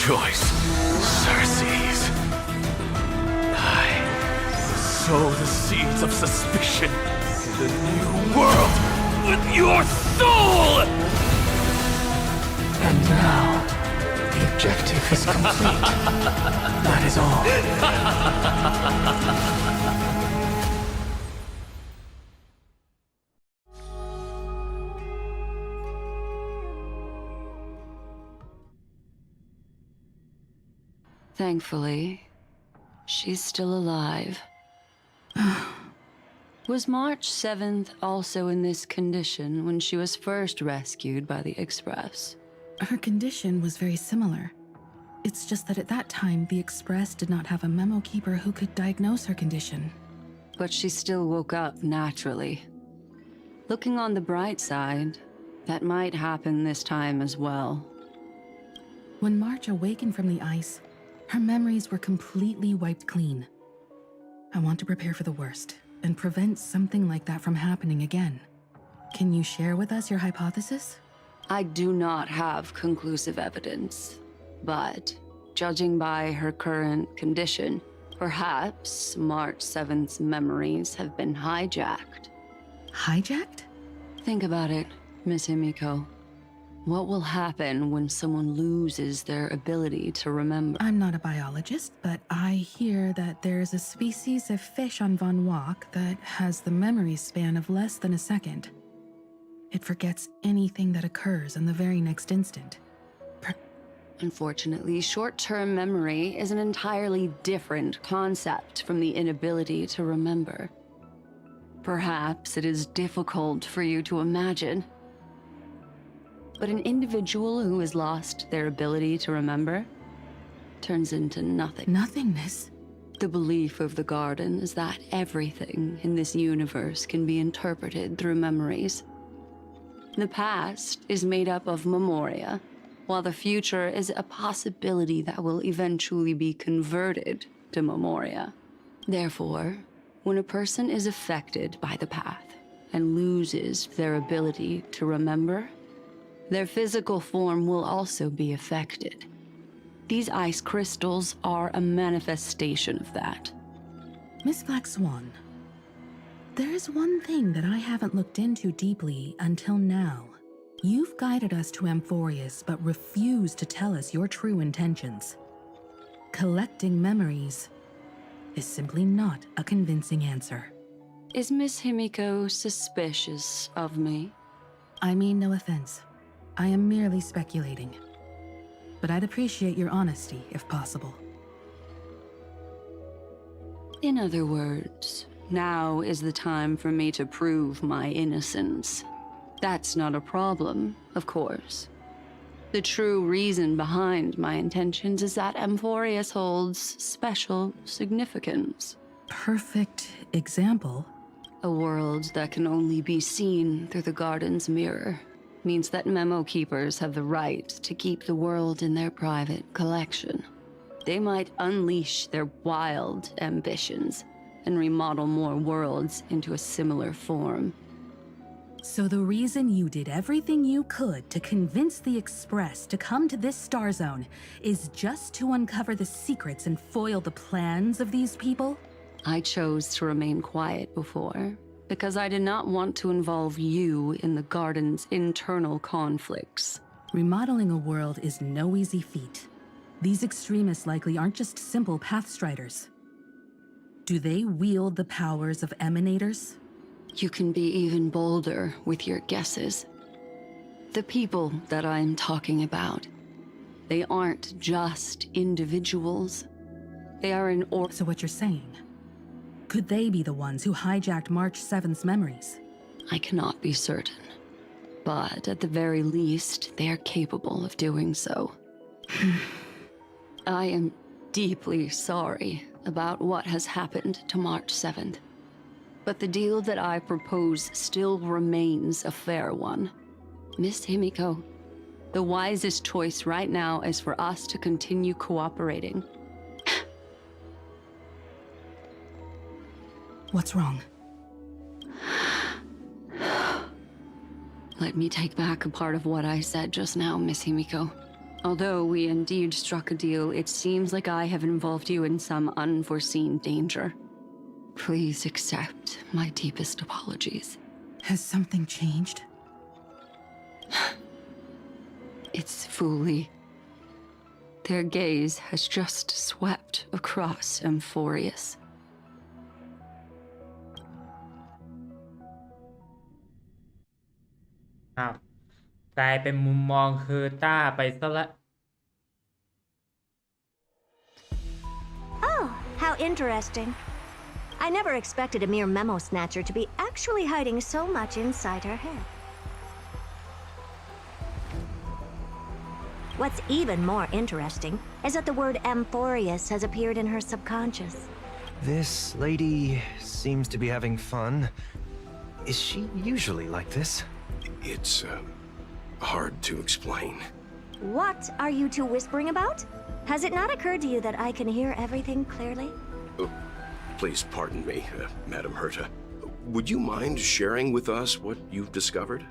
Rejoice, Circes. I sow the seeds of suspicion in the new world with your soul! And now, the objective is complete. That is all. Thankfully, she's still alive. Was March 7th also in this condition when she was first rescued by the Express? Her condition was very similar. It's just that at that time, the Express did not have a memo keeper who could diagnose her condition. But she still woke up naturally. Looking on the bright side, that might happen this time as well. When March awakened from the ice, her memories were completely wiped clean. I want to prepare for the worst and prevent something like that from happening again. Can you share with us your hypothesis? I do not have conclusive evidence, but judging by her current condition, perhaps March 7th's memories have been hijacked. Hijacked? Think about it, Miss Himiko. What will happen when someone loses their ability to remember? I'm not a biologist, but I hear that there's a species of fish on Von Wok that has the memory span of less than a second. It forgets anything that occurs in the very next instant. Unfortunately, short-term memory is an entirely different concept from the inability to remember. Perhaps it is difficult for you to imagine, but an individual who has lost their ability to remember turns into nothing. Nothingness? The belief of the Garden is that everything in this universe can be interpreted through memories. The past is made up of memoria, while the future is a possibility that will eventually be converted to memoria. Therefore, when a person is affected by the path and loses their ability to remember, their physical form will also be affected. These ice crystals are a manifestation of that. Miss Black Swan, there is one thing that I haven't looked into deeply until now. You've guided us to Amphorius, but refused to tell us your true intentions. Collecting memories is simply not a convincing answer. Is Miss Himiko suspicious of me? I mean no offense. I am merely speculating. But I'd appreciate your honesty, if possible. In other words, now is the time for me to prove my innocence. That's not a problem, of course. The true reason behind my intentions is that Amphorius holds special significance. Perfect example? A world that can only be seen through the Garden's mirror means that memo keepers have the right to keep the world in their private collection. They might unleash their wild ambitions and remodel more worlds into a similar form. So the reason you did everything you could to convince the Express to come to this star zone is just to uncover the secrets and foil the plans of these people? I chose to remain quiet before, because I did not want to involve you in the Garden's internal conflicts. Remodeling a world is no easy feat. These extremists likely aren't just simple pathstriders. Do they wield the powers of emanators? You can be even bolder with your guesses. The people that I'm talking about, they aren't just individuals. They are an So what you're saying, could they be the ones who hijacked March 7th's memories? I cannot be certain, but at the very least, they are capable of doing so. I am deeply sorry about what has happened to March 7th. But the deal that I propose still remains a fair one. Miss Himiko, the wisest choice right now is for us to continue cooperating. What's wrong? Let me take back a part of what I said just now, Miss Himiko. Although we indeed struck a deal, it seems like I have involved you in some unforeseen danger. Please accept my deepest apologies. Has something changed? It's Fuli. Their gaze has just swept across Amphorius. อ้าวกลายเป็นมุมมองเฮอร์ต้าไปซะละ Oh, how interesting. I never expected a mere memo snatcher to be actually hiding so much inside her head. What's even more interesting is that the word Amphorius has appeared in her subconscious. This lady seems to be having fun. Is she usually like this? It's, hard to explain. What are you two whispering about? Has it not occurred to you that I can hear everything clearly? Please pardon me, Madam Herta. Would you mind sharing with us what you've discovered?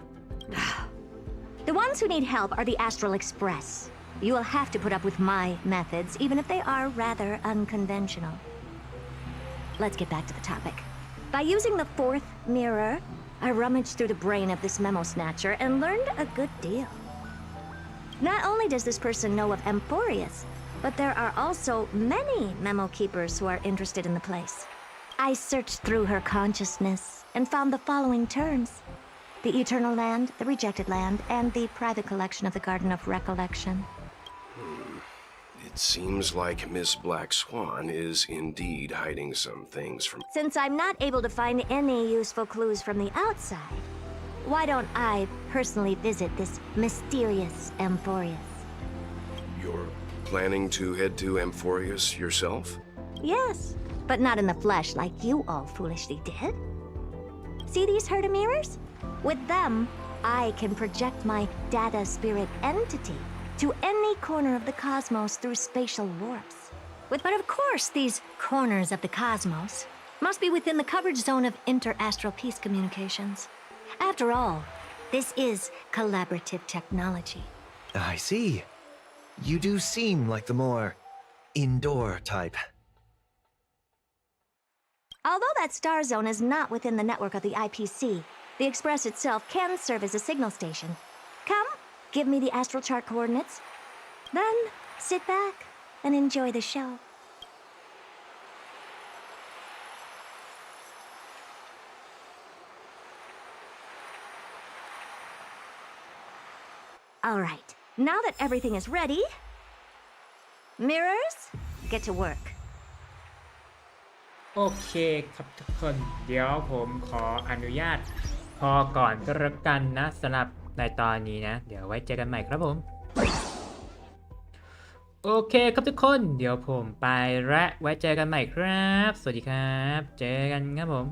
The ones who need help are the Astral Express. You will have to put up with my methods, even if they are rather unconventional. Let's get back to the topic. By using the fourth mirror, I rummaged through the brain of this memo snatcher and learned a good deal. Not only does this person know of Amphorius, but there are also many memo keepers who are interested in the place. I searched through her consciousness and found the following terms: the Eternal Land, the Rejected Land, and the private collection of the Garden of Recollection. It seems like Miss Black Swan is indeed hiding some things from... Since I'm not able to find any useful clues from the outside, why don't I personally visit this mysterious Amphorius? You're planning to head to Amphorius yourself? Yes, but not in the flesh like you all foolishly did. See these Herda mirrors? With them, I can project my data spirit entity to any corner of the cosmos through spatial warps. But of course, these corners of the cosmos must be within the coverage zone of inter-astral peace communications. After all, this is collaborative technology. I see. You do seem like the more indoor type. Although that star zone is not within the network of the IPC, the Express itself can serve as a signal station. Come, give me the astral chart coordinates. Then, sit back and enjoy the show. All right, now that everything is ready, mirrors, get to work. โอเคครับทุกคนเดี๋ยวผมขออนุญาตพอก่อนก็แล้วกันนะสำหรับในตอนนี้นะเดี๋ยวไว้เจอกันใหม่ครับผมโอเคครับทุกคนเดี๋ยวผมไปและไว้เจอกันใหม่ครับสวัสดีครับเจอกันครับผม